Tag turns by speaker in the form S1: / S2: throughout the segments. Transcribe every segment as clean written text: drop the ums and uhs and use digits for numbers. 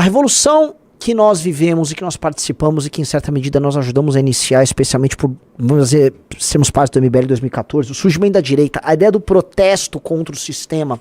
S1: A revolução que nós vivemos e que nós participamos e que em certa medida nós ajudamos a iniciar, especialmente por, vamos dizer, sermos parte do MBL em 2014, o surgimento da direita, a ideia do protesto contra o sistema,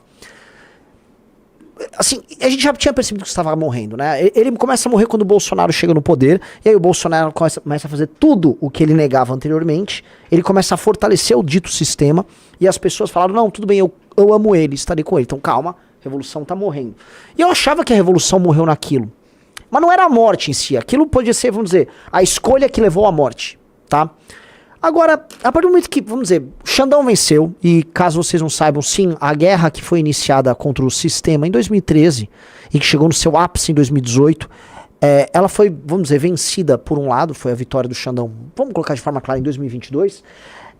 S1: assim, a gente já tinha percebido que estava morrendo, né? Ele começa a morrer quando o Bolsonaro chega no poder, e aí o Bolsonaro começa a fazer tudo o que ele negava anteriormente, ele começa a fortalecer o dito sistema, e as pessoas falaram, não, tudo bem, eu amo ele, estarei com ele, então calma, a revolução tá morrendo. E eu achava que a revolução morreu naquilo. Mas não era a morte em si, aquilo podia ser, vamos dizer, a escolha que levou à morte, tá? Agora, a partir do momento que, vamos dizer, Xandão venceu, e caso vocês não saibam, sim, a guerra que foi iniciada contra o sistema em 2013, e que chegou no seu ápice em 2018, ela foi, vamos dizer, vencida por um lado, foi a vitória do Xandão, vamos colocar de forma clara, em 2022,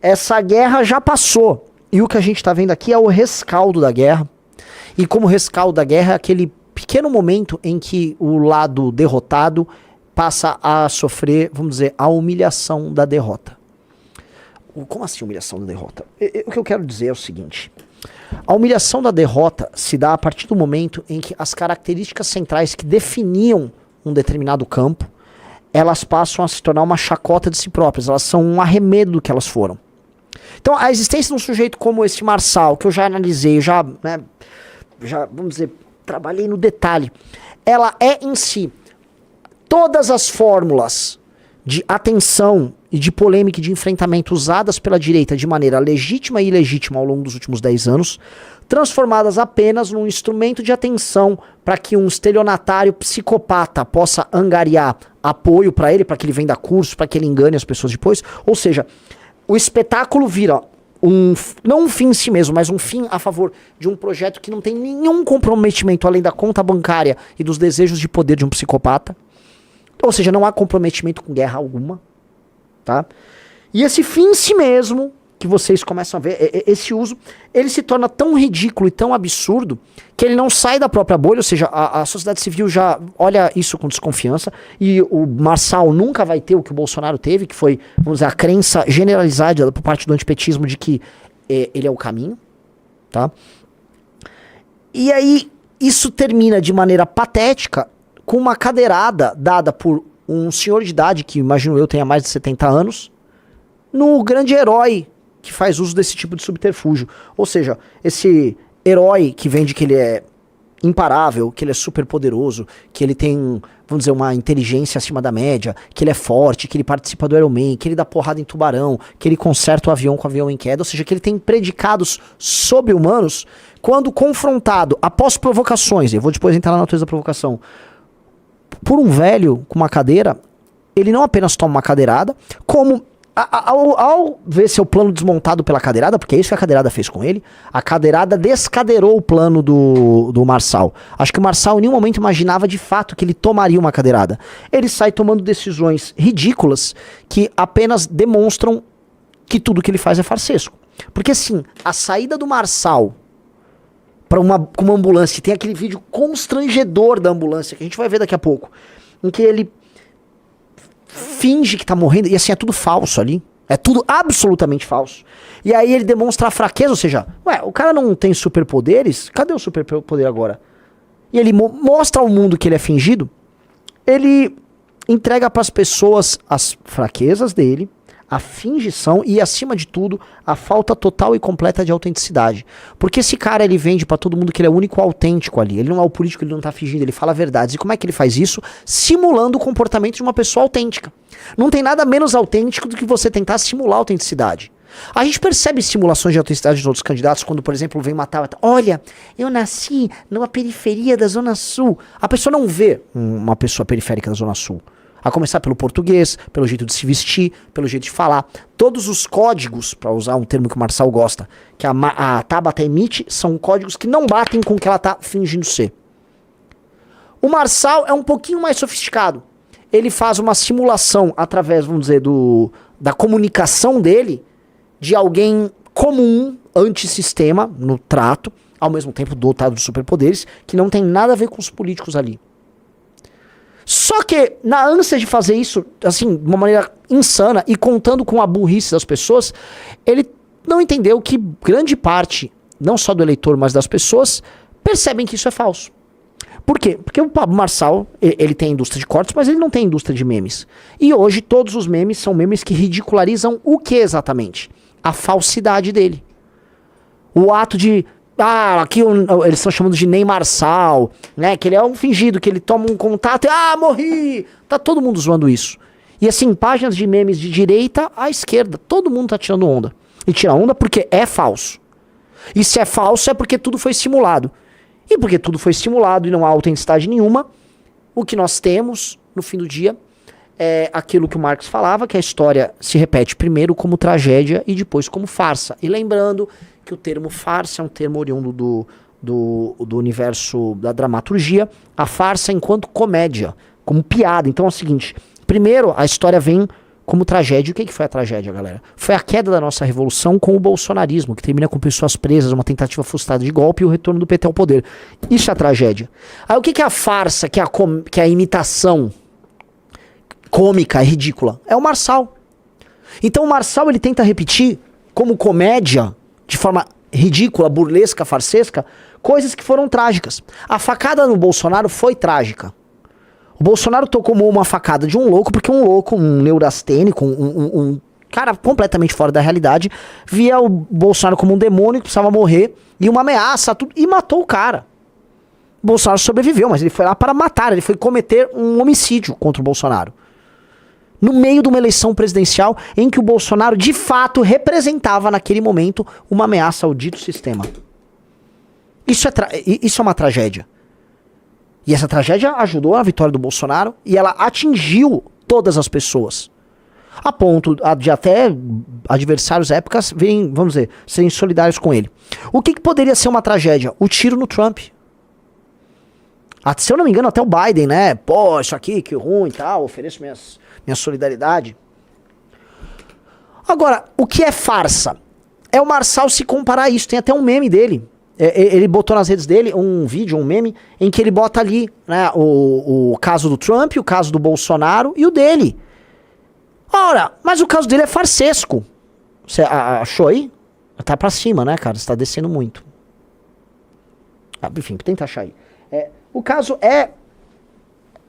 S1: essa guerra já passou, e o que a gente tá vendo aqui é o rescaldo da guerra, e como rescaldo da guerra é aquele pequeno momento em que o lado derrotado passa a sofrer, vamos dizer, a humilhação da derrota. Como assim humilhação da derrota? O que eu quero dizer é o seguinte, a humilhação da derrota se dá a partir do momento em que as características centrais que definiam um determinado campo, elas passam a se tornar uma chacota de si próprias, elas são um arremedo do que elas foram. Então a existência de um sujeito como esse Marçal, que eu já analisei, já, vamos dizer, trabalhei no detalhe, ela é em si todas as fórmulas de atenção e de polêmica e de enfrentamento usadas pela direita de maneira legítima e ilegítima ao longo dos últimos 10 anos, transformadas apenas num instrumento de atenção para que um estelionatário psicopata possa angariar apoio para ele, para que ele venda curso, para que ele engane as pessoas depois. Ou seja, o espetáculo vira não um fim em si mesmo, mas um fim a favor de um projeto que não tem nenhum comprometimento além da conta bancária e dos desejos de poder de um psicopata. Ou seja, não há comprometimento com guerra alguma, tá? E esse fim em si mesmo, que vocês começam a ver, esse uso, ele se torna tão ridículo e tão absurdo que ele não sai da própria bolha, ou seja, a sociedade civil já olha isso com desconfiança, e o Marçal nunca vai ter o que o Bolsonaro teve, que foi, vamos dizer, a crença generalizada por parte do antipetismo de que ele é o caminho, tá? E aí, isso termina de maneira patética com uma cadeirada dada por um senhor de idade, que imagino eu tenha mais de 70 anos, no grande herói que faz uso desse tipo de subterfúgio. Ou seja, esse herói que vende que ele é imparável, que ele é super poderoso, que ele tem, vamos dizer, uma inteligência acima da média, que ele é forte, que ele participa do Iron Man, que ele dá porrada em tubarão, que ele conserta o avião com o avião em queda, ou seja, que ele tem predicados sobre-humanos, quando confrontado, após provocações, eu vou depois entrar na natureza da provocação, por um velho com uma cadeira, ele não apenas toma uma cadeirada, como ao ver seu plano desmontado pela cadeirada, porque é isso que a cadeirada fez com ele, a cadeirada descadeirou o plano do Marçal. Acho que o Marçal em nenhum momento imaginava de fato que ele tomaria uma cadeirada. Ele sai tomando decisões ridículas que apenas demonstram que tudo que ele faz é farsesco. Porque assim, a saída do Marçal para uma ambulância, tem aquele vídeo constrangedor da ambulância, que a gente vai ver daqui a pouco, em que ele finge que tá morrendo, e assim, é tudo falso ali, é tudo absolutamente falso, e aí ele demonstra a fraqueza, ou seja, o cara não tem superpoderes, cadê o superpoder agora? E ele mostra ao mundo que ele é fingido, ele entrega para as pessoas as fraquezas dele, a fingição e, acima de tudo, a falta total e completa de autenticidade. Porque esse cara, ele vende pra todo mundo que ele é o único autêntico ali. Ele não é o político, ele não tá fingindo, ele fala verdades. E como é que ele faz isso? Simulando o comportamento de uma pessoa autêntica. Não tem nada menos autêntico do que você tentar simular a autenticidade. A gente percebe simulações de autenticidade de outros candidatos quando, por exemplo, vem matar... Olha, eu nasci numa periferia da Zona Sul. A pessoa não vê uma pessoa periférica da Zona Sul. A começar pelo português, pelo jeito de se vestir, pelo jeito de falar. Todos os códigos, para usar um termo que o Marçal gosta, que a Tabata emite, são códigos que não batem com o que ela está fingindo ser. O Marçal é um pouquinho mais sofisticado. Ele faz uma simulação através, vamos dizer, da comunicação dele, de alguém comum, antissistema, no trato, ao mesmo tempo dotado de superpoderes, que não tem nada a ver com os políticos ali. Só que, na ânsia de fazer isso, assim, de uma maneira insana e contando com a burrice das pessoas, ele não entendeu que grande parte, não só do eleitor, mas das pessoas, percebem que isso é falso. Por quê? Porque o Pablo Marçal, ele tem a indústria de cortes, mas ele não tem a indústria de memes. E hoje todos os memes são memes que ridicularizam o que exatamente? A falsidade dele. O ato de... aqui eles estão chamando de Ney Marçal, né? Que ele é um fingido, que ele toma um contato e... morri! Tá todo mundo zoando isso. E assim, páginas de memes de direita à esquerda, todo mundo tá tirando onda. E tira onda porque é falso. E se é falso é porque tudo foi simulado. E porque tudo foi simulado e não há autenticidade nenhuma, o que nós temos, no fim do dia, é aquilo que o Marx falava, que a história se repete primeiro como tragédia e depois como farsa. E lembrando que o termo farsa é um termo oriundo do universo da dramaturgia, a farsa enquanto comédia, como piada. Então é o seguinte, primeiro a história vem como tragédia. O que foi a tragédia, galera? Foi a queda da nossa revolução com o bolsonarismo, que termina com pessoas presas, uma tentativa frustrada de golpe e o retorno do PT ao poder. Isso é a tragédia. Aí o que é a farsa, que é a imitação cômica, ridícula? É o Marçal. Então o Marçal, ele tenta repetir como comédia, de forma ridícula, burlesca, farsesca, coisas que foram trágicas. A facada no Bolsonaro foi trágica. O Bolsonaro tocou uma facada de um louco, porque um louco, um neurastênico, um cara completamente fora da realidade, via o Bolsonaro como um demônio que precisava morrer, e uma ameaça, tudo, e matou o cara. O Bolsonaro sobreviveu, mas ele foi lá para matar, ele foi cometer um homicídio contra o Bolsonaro. No meio de uma eleição presidencial em que o Bolsonaro, de fato, representava naquele momento uma ameaça ao dito sistema. Isso é uma tragédia. E essa tragédia ajudou a vitória do Bolsonaro e ela atingiu todas as pessoas. A ponto de até adversários épocas virem, vamos dizer, serem solidários com ele. O que poderia ser uma tragédia? O tiro no Trump. Se eu não me engano, até o Biden, né? Pô, isso aqui, que ruim e tal, ofereço minha solidariedade. Agora, o que é farsa? É o Marçal se comparar a isso. Tem até um meme dele. Ele botou nas redes dele um vídeo, um meme, em que ele bota ali, né, o caso do Trump, o caso do Bolsonaro e o dele. Ora, mas o caso dele é farsesco. Você achou aí? Tá pra cima, né, cara? Você tá descendo muito. Enfim, tenta achar aí. O caso é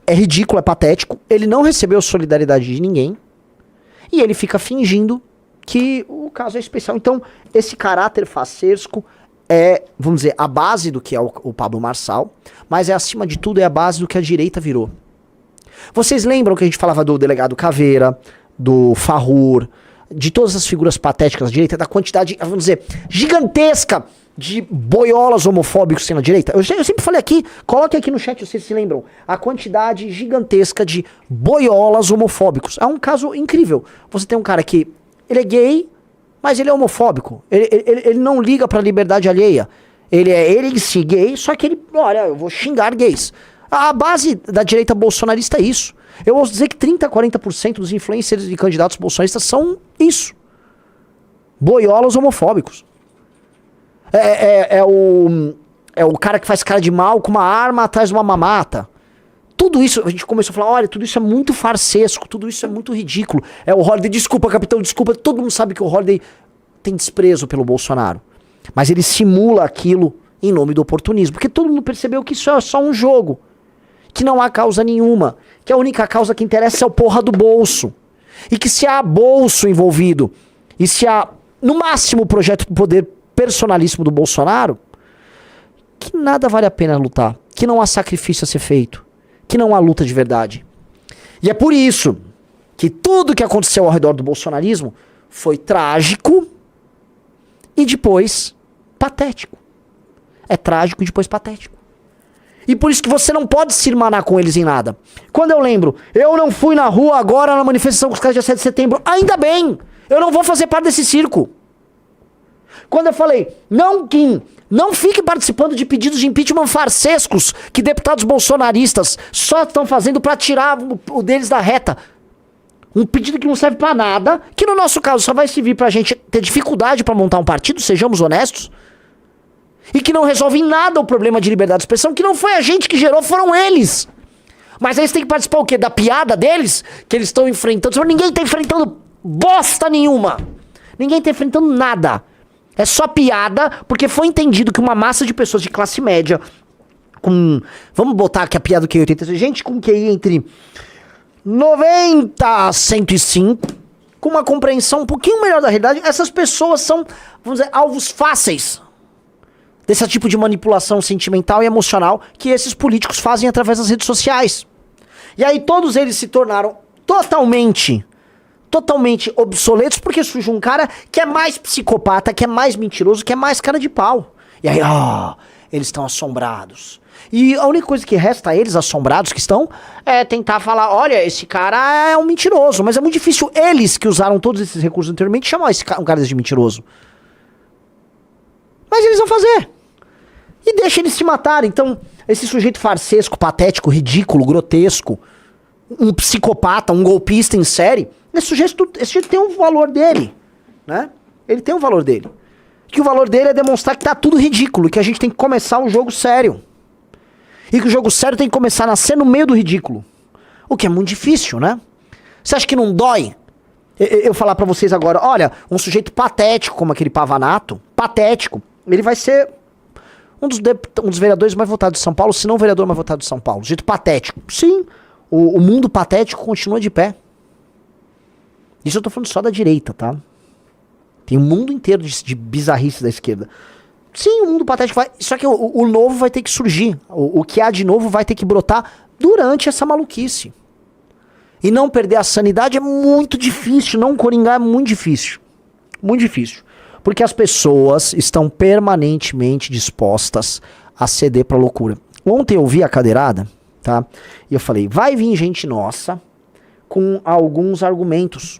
S1: ridículo, é patético. Ele não recebeu solidariedade de ninguém. E ele fica fingindo que o caso é especial. Então, esse caráter farsesco é, vamos dizer, a base do que é o Pablo Marçal, mas acima de tudo, é a base do que a direita virou. Vocês lembram que a gente falava do delegado Caveira, do Farrur, de todas as figuras patéticas da direita, da quantidade, vamos dizer, gigantesca de boiolas homofóbicos na direita? Eu sempre falei aqui, coloque aqui no chat, vocês se lembram, a quantidade gigantesca de boiolas homofóbicos. É um caso incrível. Você tem um cara que, ele é gay, mas ele é homofóbico. Ele não liga pra liberdade alheia. Ele em si gay, só que ele, olha, eu vou xingar gays. A base da direita bolsonarista é isso. Eu ouso dizer que 30%, 40% dos influencers e candidatos bolsonaristas são isso. Boiolas homofóbicos. É o cara que faz cara de mal com uma arma atrás de uma mamata. Tudo isso, a gente começou a falar, olha, tudo isso é muito farsesco, tudo isso é muito ridículo. É o Holiday, desculpa, capitão, desculpa. Todo mundo sabe que o Holiday tem desprezo pelo Bolsonaro. Mas ele simula aquilo em nome do oportunismo. Porque todo mundo percebeu que isso é só um jogo. Que não há causa nenhuma. Que a única causa que interessa é o porra do bolso. E que se há bolso envolvido, e se há, no máximo, o projeto do poder personalíssimo do Bolsonaro, que nada vale a pena lutar. Que não há sacrifício a ser feito. Que não há luta de verdade. E é por isso que tudo que aconteceu ao redor do bolsonarismo foi trágico e depois patético. É trágico e depois patético. E por isso que você não pode se irmanar com eles em nada. Quando eu lembro, eu não fui na rua agora na manifestação com os caras dia 7 de setembro, ainda bem, eu não vou fazer parte desse circo. Quando eu falei, não, Kim, não fique participando de pedidos de impeachment farsescos que deputados bolsonaristas só estão fazendo para tirar o deles da reta. Um pedido que não serve para nada, que no nosso caso só vai servir pra gente ter dificuldade para montar um partido, sejamos honestos, e que não resolve em nada o problema de liberdade de expressão, que não foi a gente que gerou, foram eles. Mas aí você tem que participar o quê? Da piada deles? Que eles estão enfrentando. Ninguém tá enfrentando bosta nenhuma. Ninguém tá enfrentando nada. É só piada, porque foi entendido que uma massa de pessoas de classe média, Vamos botar aqui a piada do QI 80. Gente com QI entre 90 a 105, com uma compreensão um pouquinho melhor da realidade. Essas pessoas são, vamos dizer, alvos fáceis desse tipo de manipulação sentimental e emocional que esses políticos fazem através das redes sociais. E aí todos eles se tornaram totalmente obsoletos, porque surge um cara que é mais psicopata, que é mais mentiroso, que é mais cara de pau. E aí, eles estão assombrados. E a única coisa que resta a eles, assombrados que estão, é tentar falar, olha, esse cara é um mentiroso. Mas é muito difícil eles, que usaram todos esses recursos anteriormente, chamar um cara de mentiroso. Mas eles vão fazer. E deixa eles se matarem. Então, esse sujeito farsesco, patético, ridículo, grotesco, um psicopata, um golpista em série, esse sujeito tem um valor dele, né? Ele tem um valor dele. Que o valor dele é demonstrar que tá tudo ridículo, que a gente tem que começar um jogo sério. E que o jogo sério tem que começar a nascer no meio do ridículo. O que é muito difícil, né? Você acha que não dói? Eu falar pra vocês agora, olha, um sujeito patético como aquele Pavanato, patético, ele vai ser um dos vereadores mais votados de São Paulo, se não o vereador mais votado de São Paulo. Sujeito patético. Sim, o mundo patético continua de pé. Isso eu tô falando só da direita, tá? Tem um mundo inteiro de bizarrice da esquerda. Sim, o mundo patético vai... Só que o novo vai ter que surgir. O que há de novo vai ter que brotar durante essa maluquice. E não perder a sanidade é muito difícil. Não coringar é muito difícil. Muito difícil. Porque as pessoas estão permanentemente dispostas a ceder pra loucura. Ontem eu vi a cadeirada, tá? E eu falei, vai vir gente nossa com alguns argumentos.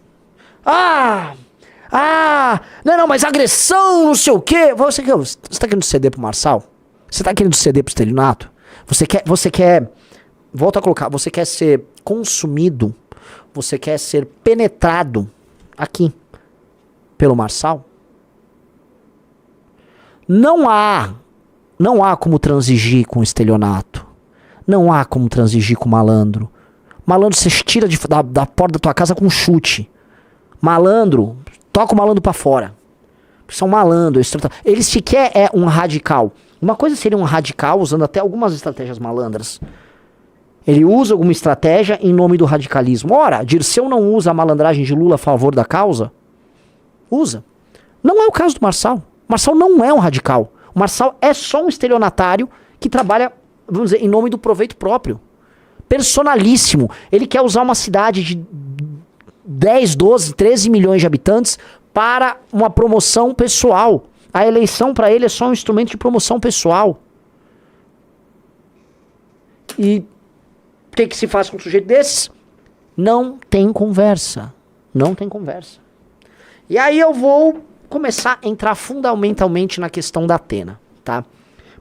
S1: Não, mas agressão, não sei o quê. Você tá querendo ceder pro Marçal? Você tá querendo ceder pro estelionato? Você quer, volta a colocar, você quer ser consumido, você quer ser penetrado aqui pelo Marçal? Não há como transigir com o estelionato. Não há como transigir com o malandro. Malandro você tira da porta da tua casa com um chute. Malandro, toca o malandro pra fora. São malandros. Ele sequer é um radical. Uma coisa seria um radical usando até algumas estratégias malandras. Ele usa alguma estratégia em nome do radicalismo. Ora, Dirceu não usa a malandragem de Lula a favor da causa? Usa. Não é o caso do Marçal. O Marçal não é um radical. O Marçal é só um estelionatário que trabalha, vamos dizer, em nome do proveito próprio. Personalíssimo. Ele quer usar uma cidade de 10, 12, 13 milhões de habitantes para uma promoção pessoal. A eleição para ele é só um instrumento de promoção pessoal. E o que se faz com um sujeito desses? Não tem conversa. Não tem conversa. E aí eu vou começar a entrar fundamentalmente na questão da Atena, tá?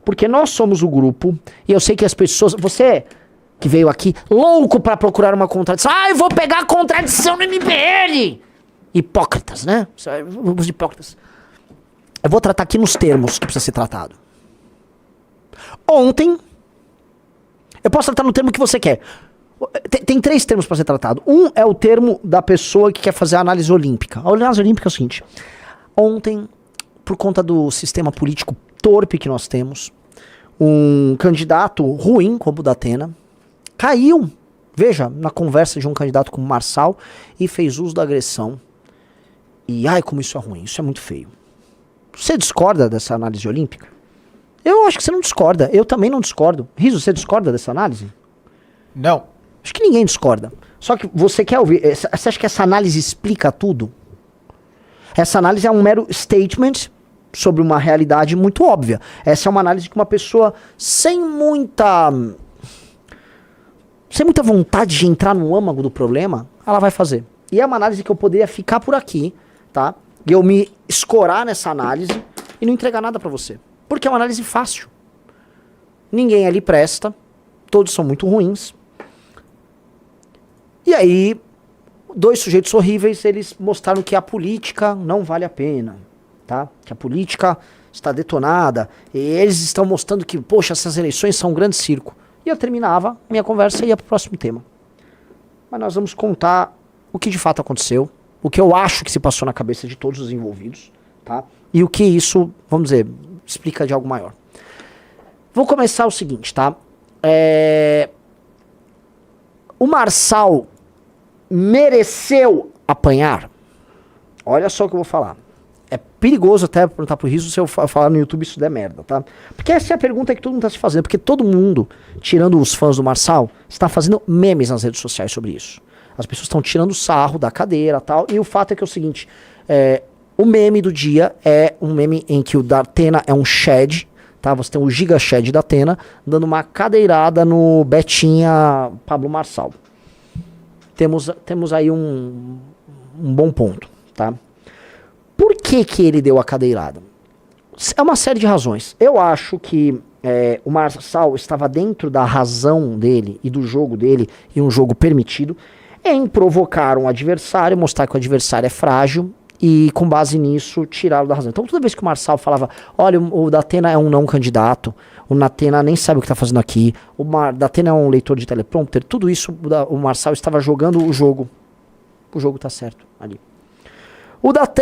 S1: Porque nós somos o grupo, e eu sei que as pessoas... Você que veio aqui louco pra procurar uma contradição. Eu vou pegar a contradição no MBL! Hipócritas, né? Os hipócritas. Eu vou tratar aqui nos termos que precisa ser tratado. Ontem, eu posso tratar no termo que você quer. Tem 3 termos pra ser tratado. Um é o termo da pessoa que quer fazer a análise olímpica. A análise olímpica é o seguinte. Ontem, por conta do sistema político torpe que nós temos, um candidato ruim como o da Atena caiu, veja, na conversa de um candidato como Marçal e fez uso da agressão. E como isso é ruim, isso é muito feio. Você discorda dessa análise olímpica? Eu acho que você não discorda, eu também não discordo. Riso, você discorda dessa análise?
S2: Não.
S1: Acho que ninguém discorda. Só que você quer ouvir, você acha que essa análise explica tudo? Essa análise é um mero statement sobre uma realidade muito óbvia. Essa é uma análise que uma pessoa sem muita vontade de entrar no âmago do problema, ela vai fazer. E é uma análise que eu poderia ficar por aqui, tá? E eu me escorar nessa análise e não entregar nada pra você. Porque é uma análise fácil. Ninguém ali presta, todos são muito ruins. E aí, 2 sujeitos horríveis, eles mostraram que a política não vale a pena, tá? Que a política está detonada, e eles estão mostrando que, poxa, essas eleições são um grande circo. E eu terminava minha conversa e ia pro próximo tema. Mas nós vamos contar o que de fato aconteceu, o que eu acho que se passou na cabeça de todos os envolvidos, tá? E o que isso, vamos dizer, explica de algo maior. Vou começar o seguinte, tá? O Marçal mereceu apanhar? Olha só o que eu vou falar. É perigoso até perguntar pro Riso se eu falar no YouTube isso der merda, tá? Porque essa é a pergunta que todo mundo tá se fazendo. Porque todo mundo, tirando os fãs do Marçal, está fazendo memes nas redes sociais sobre isso. As pessoas estão tirando sarro da cadeira e tal. E o fato é que é o seguinte, o meme do dia é um meme em que o Datena é um Shed, tá? Você tem o Giga Shed da Atena dando uma cadeirada no Betinha Pablo Marçal. Temos aí um bom ponto, tá? Por que que ele deu a cadeirada? É uma série de razões. Eu acho que o Marçal estava dentro da razão dele e do jogo dele, e um jogo permitido, em provocar um adversário, mostrar que o adversário é frágil e, com base nisso, tirá-lo da razão. Então, toda vez que o Marçal falava, olha, o Datena é um não candidato, o Datena nem sabe o que está fazendo aqui, o Datena é um leitor de teleprompter, tudo isso, o Marçal estava jogando o jogo. O jogo está certo ali.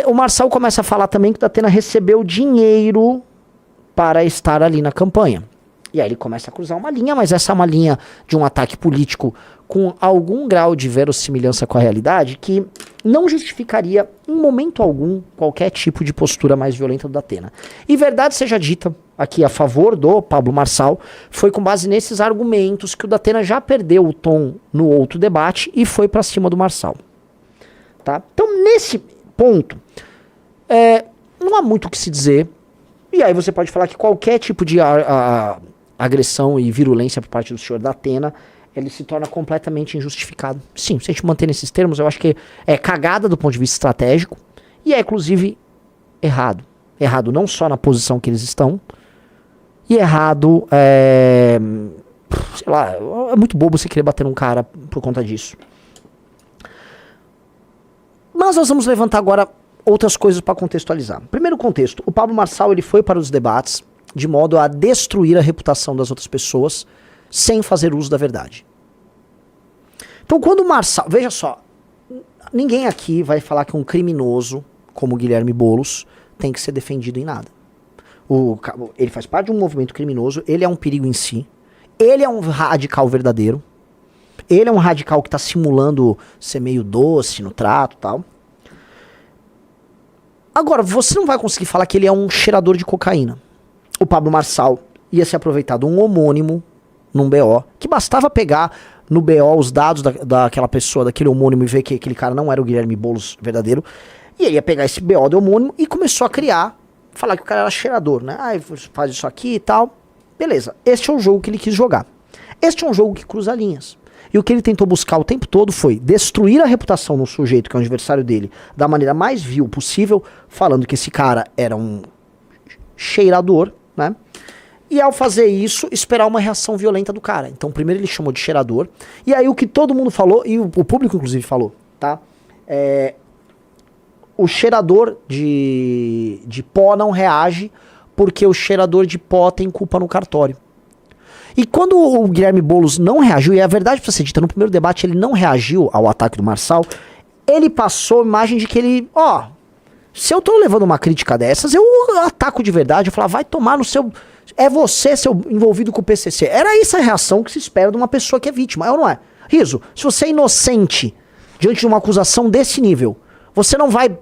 S1: O Marçal começa a falar também que o Datena recebeu dinheiro para estar ali na campanha. E aí ele começa a cruzar uma linha, mas essa é uma linha de um ataque político com algum grau de verossimilhança com a realidade que não justificaria, em momento algum, qualquer tipo de postura mais violenta do Datena. E verdade seja dita, aqui a favor do Pablo Marçal, foi com base nesses argumentos que o Datena já perdeu o tom no outro debate e foi para cima do Marçal. Tá? Então, nesse ponto, não há muito o que se dizer. E aí você pode falar que qualquer tipo de agressão e virulência por parte do senhor Datena, ele se torna completamente injustificado. Sim, se a gente manter nesses termos, eu acho que é cagada do ponto de vista estratégico e é, inclusive, errado. Errado não só na posição que eles estão, e errado, sei lá, é muito bobo você querer bater num cara por conta disso. Mas nós vamos levantar agora outras coisas para contextualizar. Primeiro contexto, o Pablo Marçal ele foi para os debates de modo a destruir a reputação das outras pessoas sem fazer uso da verdade. Então quando o Marçal, veja só, ninguém aqui vai falar que um criminoso como Guilherme Boulos tem que ser defendido em nada. Ele faz parte de um movimento criminoso, ele é um perigo em si, ele é um radical verdadeiro, ele é um radical que está simulando ser meio doce no trato e tal. Agora, você não vai conseguir falar que ele é um cheirador de cocaína. O Pablo Marçal ia se aproveitar de um homônimo num BO, que bastava pegar no BO os dados daquela pessoa, daquele homônimo, e ver que aquele cara não era o Guilherme Boulos verdadeiro. E ele ia pegar esse BO do homônimo e começou a falar que o cara era cheirador, né? Ah, faz isso aqui e tal. Beleza, este é o jogo que ele quis jogar. Este é um jogo que cruza linhas. E o que ele tentou buscar o tempo todo foi destruir a reputação no sujeito, que é o adversário dele, da maneira mais vil possível, falando que esse cara era um cheirador, né? E ao fazer isso, esperar uma reação violenta do cara. Então primeiro ele chamou de cheirador, e aí o que todo mundo falou, e o público inclusive falou, tá? O cheirador de pó não reage, porque o cheirador de pó tem culpa no cartório. E quando o Guilherme Boulos não reagiu, e a verdade pra ser dita, no primeiro debate ele não reagiu ao ataque do Marçal, ele passou a imagem de que ele, se eu tô levando uma crítica dessas, eu ataco de verdade, eu falo, vai tomar no seu... É você, seu envolvido com o PCC. Era essa a reação que se espera de uma pessoa que é vítima, é ou não é? Riso, se você é inocente diante de uma acusação desse nível, você não vai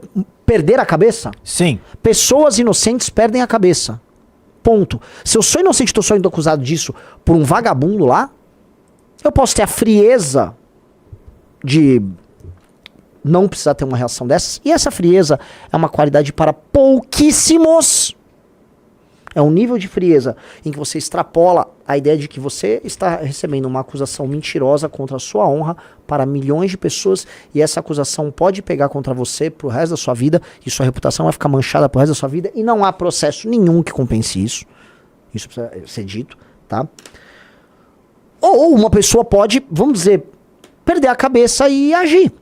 S1: perder a cabeça?
S2: Sim.
S1: Pessoas inocentes perdem a cabeça. Ponto. Se eu sou inocente e estou sendo acusado disso por um vagabundo lá, eu posso ter a frieza de não precisar ter uma reação dessas. E essa frieza é uma qualidade para pouquíssimos. É um nível de frieza em que você extrapola a ideia de que você está recebendo uma acusação mentirosa contra a sua honra para milhões de pessoas, e essa acusação pode pegar contra você pro resto da sua vida, e sua reputação vai ficar manchada pro resto da sua vida, e não há processo nenhum que compense isso. Isso precisa ser dito, tá? Ou uma pessoa pode, vamos dizer, perder a cabeça e agir.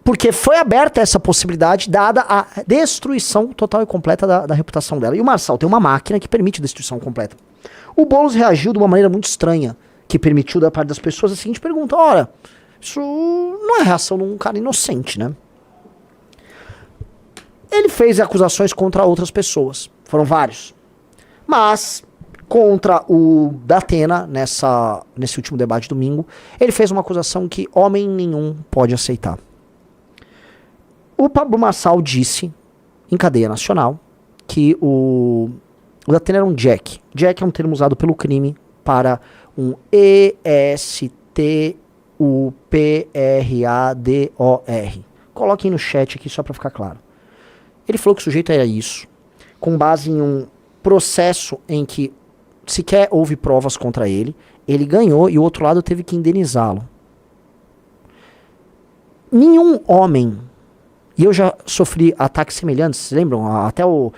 S1: Porque foi aberta essa possibilidade, dada a destruição total e completa da reputação dela. E o Marçal tem uma máquina que permite destruição completa. O Boulos reagiu de uma maneira muito estranha, que permitiu da parte das pessoas a seguinte pergunta: ora, isso não é reação de um cara inocente, né? Ele fez acusações contra outras pessoas. Foram vários. Mas contra o Datena nesse último debate domingo. Ele fez uma acusação que homem nenhum pode aceitar. O Pablo Marçal disse, em cadeia nacional, que o Datena era um jack. Jack é um termo usado pelo crime para um ESTUPRADOR. Coloquem no chat aqui só para ficar claro. Ele falou que o sujeito era isso, com base em um processo em que sequer houve provas contra ele, ele ganhou e o outro lado teve que indenizá-lo. Nenhum homem, e eu já sofri ataques semelhantes, vocês lembram? Até o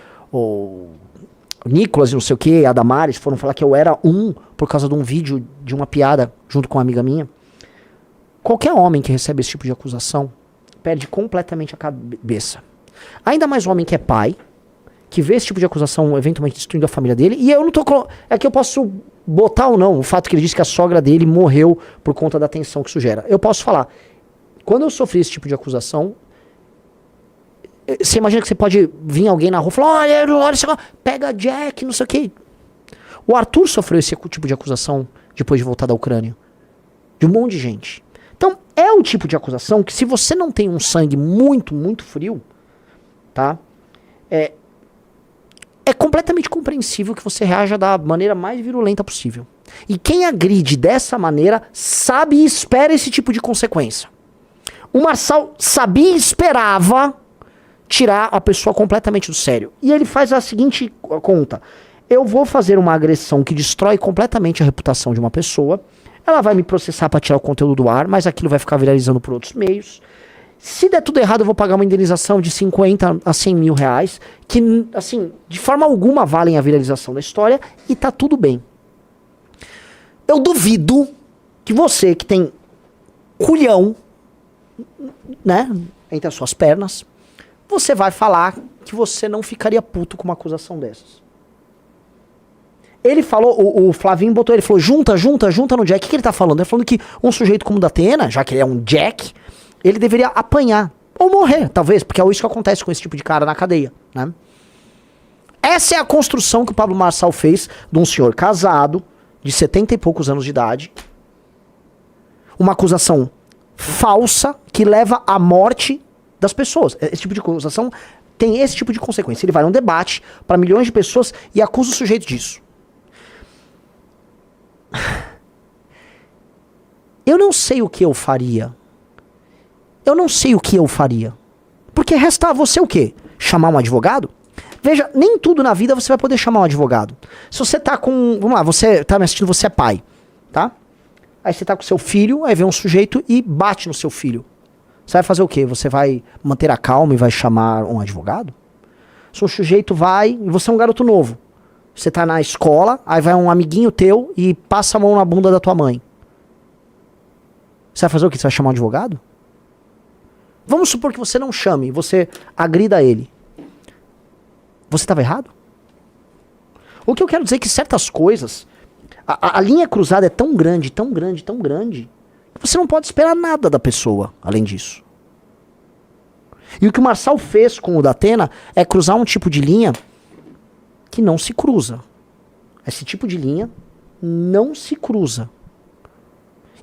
S1: Nicolas e não sei o que, a Damares foram falar que eu era por causa de um vídeo de uma piada junto com uma amiga minha. Qualquer homem que recebe esse tipo de acusação perde completamente a cabeça. Ainda mais um homem que é pai, que vê esse tipo de acusação eventualmente destruindo a família dele, e eu não tô... É que eu posso botar ou não o fato que ele disse que a sogra dele morreu por conta da tensão que isso gera. Eu posso falar, quando eu sofri esse tipo de acusação, você imagina que você pode vir alguém na rua e falar, olha, pega Jack, não sei o quê. O Arthur sofreu esse tipo de acusação depois de voltar da Ucrânia. De um monte de gente. Então, é o tipo de acusação que se você não tem um sangue muito, muito frio, tá? É completamente compreensível que você reaja da maneira mais virulenta possível. E quem agride dessa maneira sabe e espera esse tipo de consequência. O Marçal sabia e esperava tirar a pessoa completamente do sério. E ele faz a seguinte conta. Eu vou fazer uma agressão que destrói completamente a reputação de uma pessoa. Ela vai me processar para tirar o conteúdo do ar, mas aquilo vai ficar viralizando por outros meios. Se der tudo errado, eu vou pagar uma indenização de 50 a 100 mil reais, que, assim, de forma alguma valem a viralização da história, e tá tudo bem. Eu duvido que você, que tem culhão, né, entre as suas pernas, você vai falar que você não ficaria puto com uma acusação dessas. Ele falou, o Flavinho botou, ele falou, junta no Jack. O que ele tá falando? Ele tá falando que um sujeito como o Datena, já que ele é um Jack, ele deveria apanhar. Ou morrer, talvez, porque é isso que acontece com esse tipo de cara na cadeia, né? Essa é a construção que o Pablo Marçal fez de um senhor casado, de 70 e poucos anos de idade. Uma acusação falsa que leva à morte das pessoas. Esse tipo de acusação tem esse tipo de consequência. Ele vai num debate para milhões de pessoas e acusa o sujeito disso. Eu não sei o que eu faria. Porque resta a você o quê? Chamar um advogado? Veja, nem tudo na vida você vai poder chamar um advogado. Se você tá com... Vamos lá, você tá me assistindo, você é pai, tá? Aí você tá com seu filho, aí vem um sujeito e bate no seu filho. Você vai fazer o quê? Você vai manter a calma e vai chamar um advogado? Se o sujeito vai... E você é um garoto novo. Você tá na escola, aí vai um amiguinho teu e passa a mão na bunda da tua mãe. Você vai fazer o quê? Você vai chamar um advogado? Vamos supor que você não chame, você agrida ele. Você estava errado? O que eu quero dizer é que certas coisas, a linha cruzada é tão grande, tão grande, tão grande, que você não pode esperar nada da pessoa, além disso. E o que o Marçal fez com o Datena é cruzar um tipo de linha que não se cruza. Esse tipo de linha não se cruza.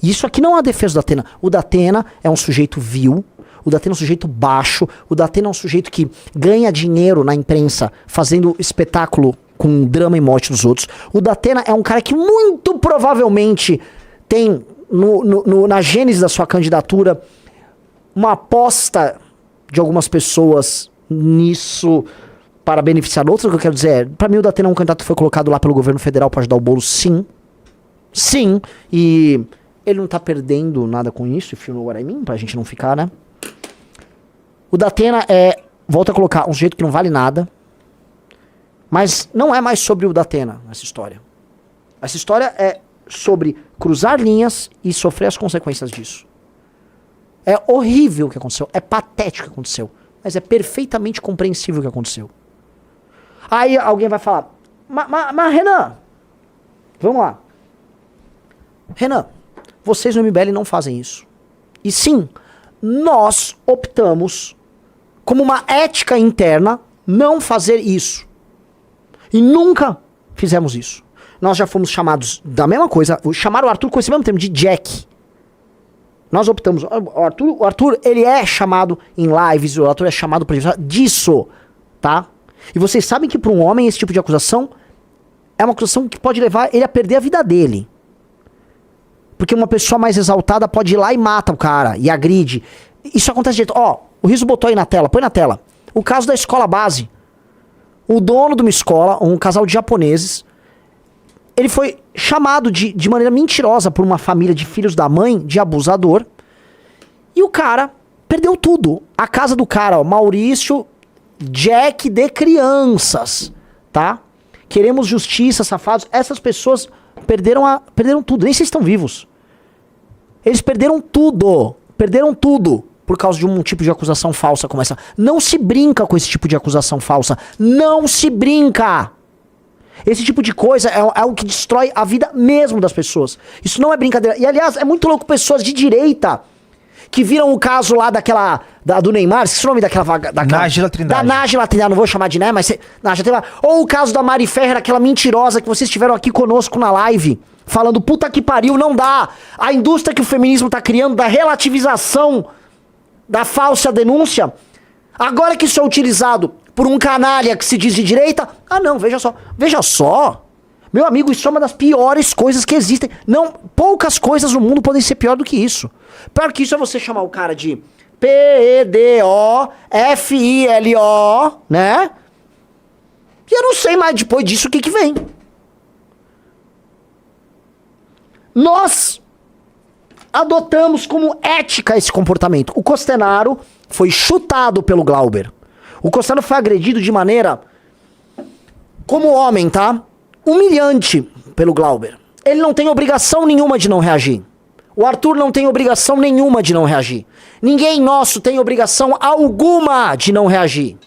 S1: E isso aqui não é uma defesa do Datena. O Datena é um sujeito vil, o Datena é um sujeito baixo, o Datena é um sujeito que ganha dinheiro na imprensa fazendo espetáculo com drama e morte dos outros. O Datena é um cara que muito provavelmente tem na gênese da sua candidatura uma aposta de algumas pessoas nisso para beneficiar outros. O que eu quero dizer é, pra mim o Datena é um candidato que foi colocado lá pelo governo federal para ajudar o Boulos, sim. Sim, e ele não tá perdendo nada com isso, e fio no Guaraimim, pra gente não ficar, né? O Datena é, volta a colocar, um sujeito que não vale nada, mas não é mais sobre o Datena, essa história. Essa história é sobre cruzar linhas e sofrer as consequências disso. É horrível o que aconteceu, é patético o que aconteceu, mas é perfeitamente compreensível o que aconteceu. Aí alguém vai falar, mas Renan, vamos lá. Renan, vocês no MBL não fazem isso. E sim, nós optamos, como uma ética interna, não fazer isso. E nunca fizemos isso. nós já fomos chamados da mesma coisa. Chamaram o Arthur com esse mesmo termo, de Jack. Nós optamos. O Arthur, ele é chamado em lives, o Arthur é chamado disso, tá? E vocês sabem que para um homem esse tipo de acusação é uma acusação que pode levar ele a perder a vida dele. Porque uma pessoa mais exaltada pode ir lá e mata o cara, e agride. Isso acontece de jeito. Ó, o Riso botou aí na tela, põe na tela. O caso da escola base. O dono de uma escola, um casal de japoneses, ele foi chamado de maneira mentirosa por uma família de filhos da mãe, de abusador. E o cara perdeu tudo. A casa do cara, ó, Maurício Jack de crianças, tá? Queremos justiça, safados. Essas pessoas perderam tudo. Nem sei se estão vivos. Eles perderam tudo. Perderam tudo por causa de um tipo de acusação falsa como essa. Não se brinca com esse tipo de acusação falsa. Não se brinca. Esse tipo de coisa é algo que destrói a vida mesmo das pessoas. Isso não é brincadeira. E, aliás, é muito louco pessoas de direita que viram o caso lá do Neymar, esqueci o nome daquela vaga.
S2: Nájila Trindade.
S1: Da Nájila Trindade, não vou chamar de Né, mas Nájila Trindade. Ou o caso da Mari Ferrer, aquela mentirosa que vocês tiveram aqui conosco na live, falando, puta que pariu, não dá. A indústria que o feminismo tá criando da relativização da falsa denúncia, agora que isso é utilizado por um canalha que se diz de direita, não, veja só. Meu amigo, isso é uma das piores coisas que existem. Não, poucas coisas no mundo podem ser pior do que isso. Pior que isso é você chamar o cara de PEDOFILO, né? E eu não sei mais depois disso o que vem. Nós adotamos como ética esse comportamento. O Costenaro foi chutado pelo Glauber. O Costenaro foi agredido de maneira, como homem, tá? Humilhante pelo Glauber. Ele não tem obrigação nenhuma de não reagir. O Arthur não tem obrigação nenhuma de não reagir. Ninguém nosso tem obrigação alguma de não reagir.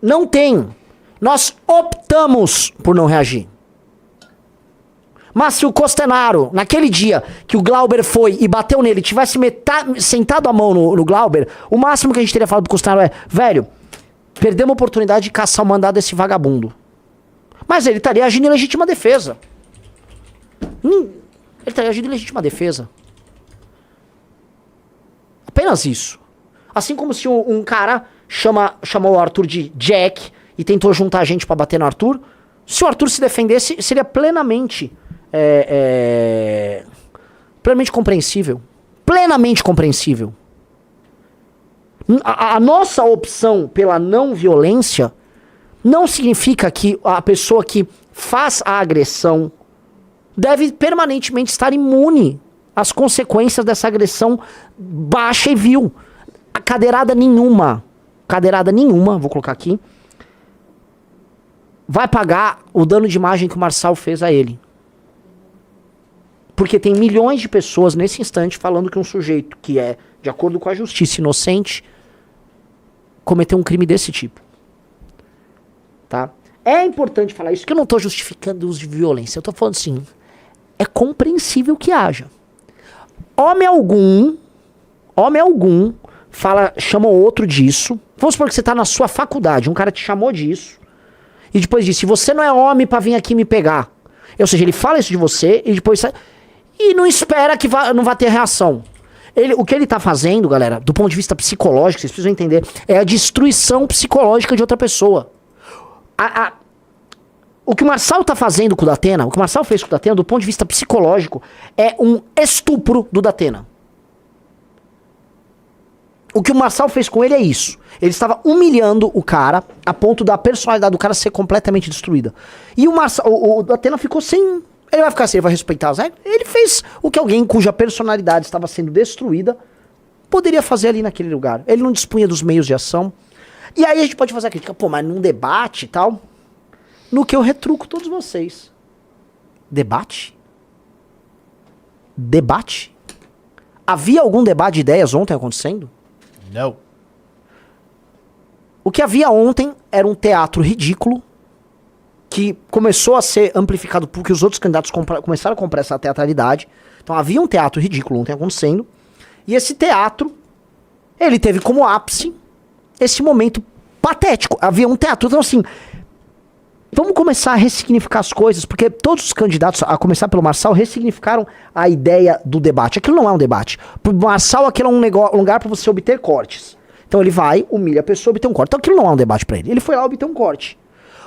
S1: Não tem. Nós optamos por não reagir. Mas se o Costenaro, naquele dia que o Glauber foi e bateu nele, tivesse sentado a mão no Glauber, o máximo que a gente teria falado pro Costenaro é, velho, perdemos a oportunidade de caçar o mandado desse vagabundo. Mas ele estaria agindo em legítima defesa. Ele estaria agindo em legítima defesa. Apenas isso. Assim como se um cara chamou o Arthur de Jack e tentou juntar a gente pra bater no Arthur, se o Arthur se defendesse, seria plenamente compreensível. Plenamente compreensível. A nossa opção pela não violência não significa que a pessoa que faz a agressão deve permanentemente estar imune às consequências dessa agressão baixa e vil. Cadeirada nenhuma, vou colocar aqui, vai pagar o dano de imagem que o Marçal fez a ele. Porque tem milhões de pessoas nesse instante falando que um sujeito que é, de acordo com a justiça, inocente, cometeu um crime desse tipo. Tá? É importante falar isso, que eu não estou justificando o uso de violência. Eu estou falando assim, é compreensível que haja. Homem algum chama o outro disso. Vamos supor que você está na sua faculdade, um cara te chamou disso, e depois disse, você não é homem pra vir aqui me pegar. Ou seja, ele fala isso de você e depois sai, e não espera que não vá ter reação. O que ele tá fazendo, galera, do ponto de vista psicológico, vocês precisam entender, é a destruição psicológica de outra pessoa. O que o Marçal tá fazendo com o Datena, o que o Marçal fez com o Datena, do ponto de vista psicológico, é um estupro do Datena. O que o Marçal fez com ele é isso. Ele estava humilhando o cara a ponto da personalidade do cara ser completamente destruída. E o Datena ficou sem... Ele vai ficar assim, ele vai respeitar as regras. Ele fez o que alguém cuja personalidade estava sendo destruída poderia fazer ali naquele lugar. Ele não dispunha dos meios de ação. E aí a gente pode fazer a crítica, pô, mas num debate e tal, no que eu retruco todos vocês. Debate? Debate? Havia algum debate de ideias ontem acontecendo?
S2: Não.
S1: O que havia ontem era um teatro ridículo que começou a ser amplificado porque os outros candidatos começaram a comprar essa teatralidade. Então havia um teatro ridículo ontem acontecendo. E esse teatro, ele teve como ápice esse momento patético. Havia um teatro, então assim, Vamos começar a ressignificar as coisas, porque todos os candidatos, a começar pelo Marçal, ressignificaram a ideia do debate. Aquilo não é um debate. Pro Marçal, aquilo é um lugar para você obter cortes. Então ele vai, humilha a pessoa, obter um corte. Então aquilo não é um debate para ele. Ele foi lá obter um corte.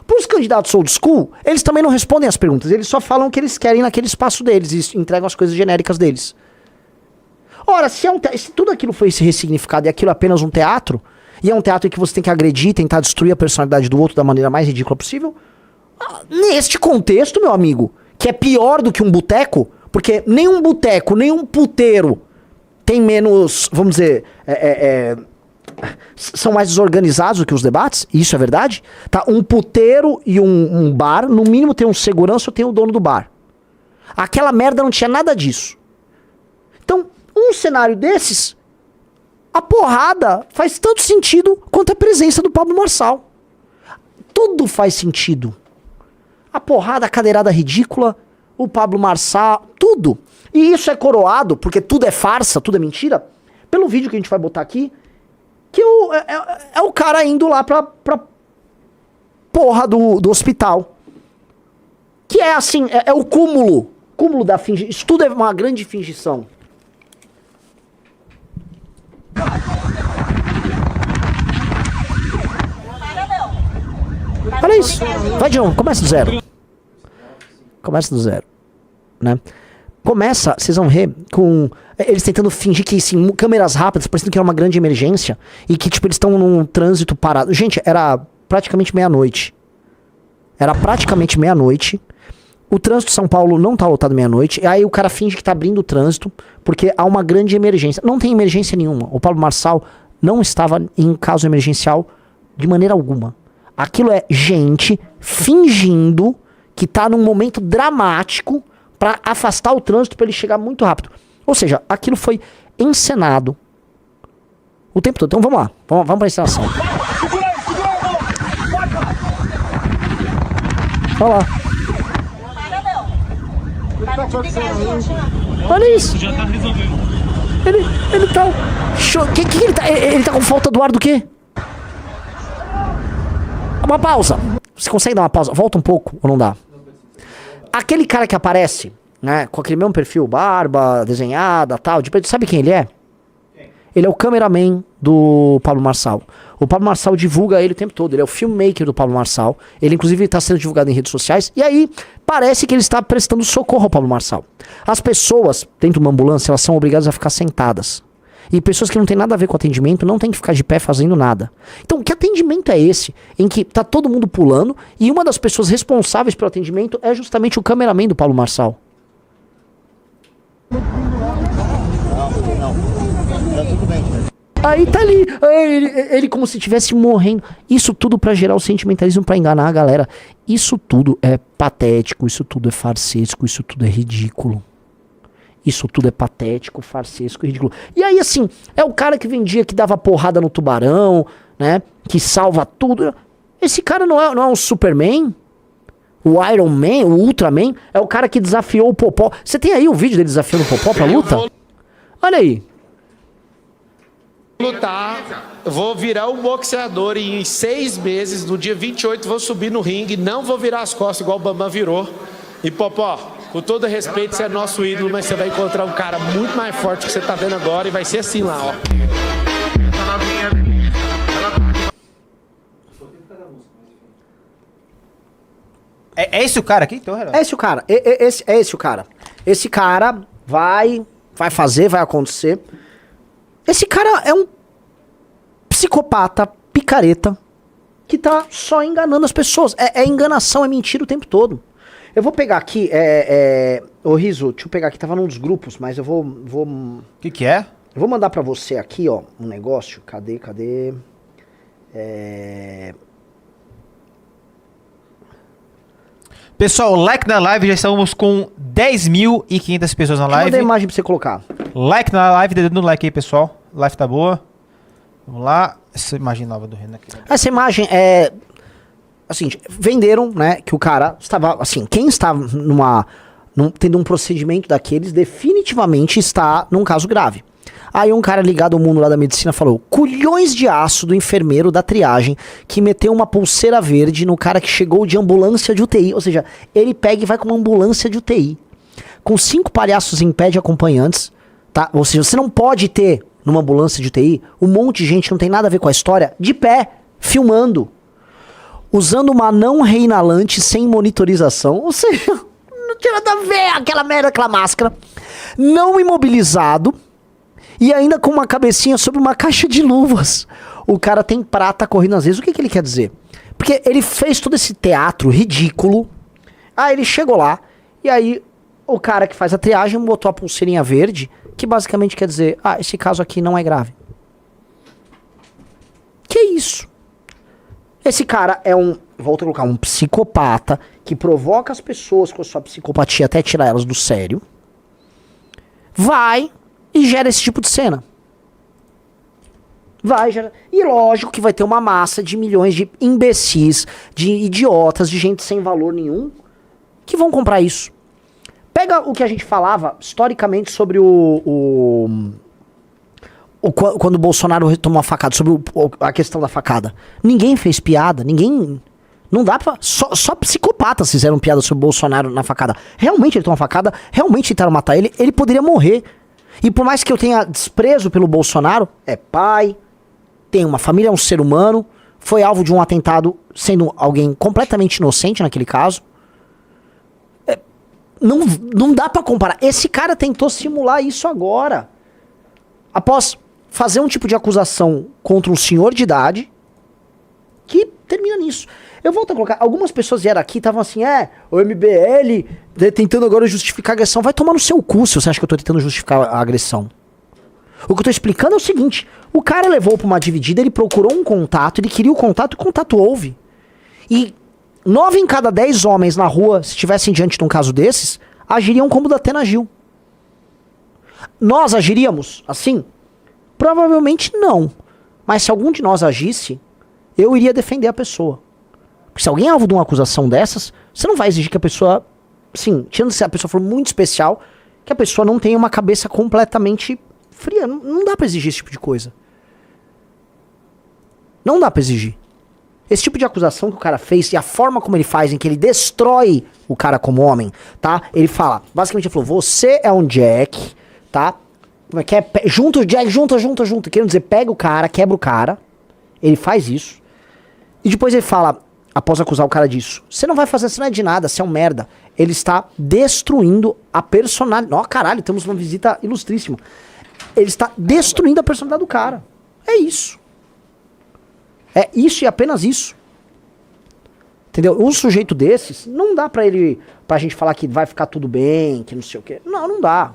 S1: Para os candidatos old school, eles também não respondem as perguntas. Eles só falam o que eles querem naquele espaço deles e entregam as coisas genéricas deles. Ora, se tudo aquilo foi ressignificado e aquilo é apenas um teatro, e é um teatro em que você tem que agredir, tentar destruir a personalidade do outro da maneira mais ridícula possível, neste contexto, meu amigo, que é pior do que um boteco, porque nenhum boteco, nenhum puteiro tem menos, vamos dizer, são mais desorganizados do que os debates, isso é verdade, tá? Um puteiro e um bar, no mínimo tem um segurança ou tem o dono do bar. Aquela merda não tinha nada disso. Então, um cenário desses, a porrada faz tanto sentido quanto a presença do Pablo Marçal. Tudo faz sentido. A porrada, a cadeirada ridícula, o Pablo Marçal, tudo. E isso é coroado, porque tudo é farsa, tudo é mentira, pelo vídeo que a gente vai botar aqui, que é o cara indo lá pra porra do hospital. Que é assim, é o cúmulo da fingição. Isso tudo é uma grande fingição. Olha isso. Vai de novo, começa do zero. Começa do zero, né? Começa, vocês vão ver, com eles tentando fingir que, assim, câmeras rápidas, parecendo que era uma grande emergência, e que, tipo, eles estão num trânsito parado. Gente, era praticamente meia-noite. Era praticamente meia-noite. O trânsito de São Paulo não tá lotado meia-noite, e aí o cara finge que tá abrindo o trânsito, porque há uma grande emergência. Não tem emergência nenhuma. O Pablo Marçal não estava em caso emergencial de maneira alguma. Aquilo é gente fingindo que tá num momento dramático para afastar o trânsito para ele chegar muito rápido. Ou seja, aquilo foi encenado o tempo todo. Então vamos lá, vamos pra encenação. Olha lá. Olha isso. Já tá resolvendo. Ele tá... Que ele tá... Ele tá com falta do ar do quê? Uma pausa. Você consegue dar uma pausa? Volta um pouco ou não dá? Aquele cara que aparece, né, com aquele mesmo perfil, barba, desenhada, tal, de preto, sabe quem ele é? Ele é o cameraman do Pablo Marçal. O Pablo Marçal divulga ele o tempo todo. Ele é o filmmaker do Pablo Marçal. Ele, inclusive, está sendo divulgado em redes sociais. E aí, parece que ele está prestando socorro ao Pablo Marçal. As pessoas, dentro de uma ambulância, elas são obrigadas a ficar sentadas. E pessoas que não tem nada a ver com atendimento não tem que ficar de pé fazendo nada. Então, que atendimento é esse? Em que tá todo mundo pulando e uma das pessoas responsáveis pelo atendimento é justamente o cameraman do Pablo Marçal. Aí tá ali, ele como se estivesse morrendo. Isso tudo pra gerar o sentimentalismo, pra enganar a galera. Isso tudo é patético, isso tudo é farsesco, isso tudo é ridículo. Isso tudo é patético, farsesco e ridículo. E aí, assim, é o cara que vendia, que dava porrada no tubarão, né? Que salva tudo. Esse cara não é um Superman? O Iron Man, o Ultraman? É o cara que desafiou o Popó. Você tem aí o vídeo dele desafiando o Popó pra luta? Olha aí.
S2: Lutar, vou virar um boxeador e em 6 meses, no dia 28, vou subir no ringue. Não vou virar as costas igual o Bambam virou. E Popó, com todo respeito, você é nosso ídolo, mas você vai encontrar um cara muito mais forte que você tá vendo agora e vai ser assim lá, ó.
S3: É esse o cara aqui? Então,
S1: é esse o cara. É esse o cara. Esse cara vai fazer, vai acontecer. Esse cara é um psicopata, picareta, que tá só enganando as pessoas. É enganação, é mentira o tempo todo. Eu vou pegar aqui, ô Riso, deixa eu pegar aqui, tava num dos grupos, mas eu vou...
S3: O que é?
S1: Eu vou mandar pra você aqui, ó, um negócio. Cadê?
S3: Pessoal, like na live, já estamos com 10.500 pessoas na live.
S1: Manda a imagem pra você colocar.
S3: Like na live, dedando no like aí, pessoal. A live tá boa. Vamos lá. Essa imagem nova do Renan aqui.
S1: Essa imagem é... Assim, venderam, né, que o cara estava... Assim, quem estava tendo um procedimento daqueles definitivamente está num caso grave. Aí um cara ligado ao mundo lá da medicina falou: culhões de aço do enfermeiro da triagem que meteu uma pulseira verde no cara que chegou de ambulância de UTI. Ou seja, ele pega e vai com uma ambulância de UTI. Com 5 palhaços em pé de acompanhantes, tá? Ou seja, você não pode ter numa ambulância de UTI um monte de gente que não tem nada a ver com a história, de pé, filmando. Usando uma não reinalante sem monitorização. Ou seja, não tinha nada a ver aquela merda, aquela máscara. Não imobilizado. E ainda com uma cabecinha sobre uma caixa de luvas. O cara tem prata correndo às vezes. O que ele quer dizer? Porque ele fez todo esse teatro ridículo. Aí ele chegou lá. E aí o cara que faz a triagem botou a pulseirinha verde. Que basicamente quer dizer: ah, esse caso aqui não é grave. Que isso? Esse cara é volto a colocar, um psicopata que provoca as pessoas com a sua psicopatia até tirar elas do sério. Vai e gera esse tipo de cena. E lógico que vai ter uma massa de milhões de imbecis, de idiotas, de gente sem valor nenhum, que vão comprar isso. Pega o que a gente falava historicamente sobre quando o Bolsonaro tomou a facada, sobre a questão da facada. Ninguém fez piada, ninguém... Não dá pra... Só psicopatas fizeram piada sobre o Bolsonaro na facada. Realmente ele tomou uma facada, realmente tentaram matar ele, ele poderia morrer. E por mais que eu tenha desprezo pelo Bolsonaro, é pai, tem uma família, é um ser humano, foi alvo de um atentado sendo alguém completamente inocente naquele caso. Não dá pra comparar. Esse cara tentou simular isso agora. Após fazer um tipo de acusação contra um senhor de idade, que termina nisso. Eu volto a colocar, algumas pessoas vieram aqui e estavam assim, o MBL tentando agora justificar a agressão. Vai tomar no seu cu se você acha que eu tô tentando justificar a agressão. O que eu tô explicando é o seguinte: o cara levou pra uma dividida, ele procurou um contato, ele queria o contato houve. E 9 em cada 10 homens na rua, se estivessem diante de um caso desses, agiriam como o da Atena Gil. Nós agiríamos assim? Provavelmente não. Mas se algum de nós agisse, eu iria defender a pessoa. Porque se alguém é alvo de uma acusação dessas, você não vai exigir que a pessoa, sim, tirando se a pessoa for muito especial, que a pessoa não tenha uma cabeça completamente fria. Não dá pra exigir esse tipo de coisa. Não dá pra exigir. Esse tipo de acusação que o cara fez e a forma como ele faz, em que ele destrói o cara como homem, tá? Ele fala, basicamente ele falou: você é um Jack, tá? Como é que é? Junta, Jack, junta. Querendo dizer, pega o cara, quebra o cara. Ele faz isso. E depois ele fala, após acusar o cara disso: você não vai fazer isso, não é de nada, você é um merda. Ele está destruindo a personalidade. Ó, caralho, temos uma visita ilustríssima. Ele está destruindo a personalidade do cara. É isso. É isso e apenas isso. Entendeu? Um sujeito desses, não dá pra gente falar que vai ficar tudo bem, que não sei o quê. Não dá.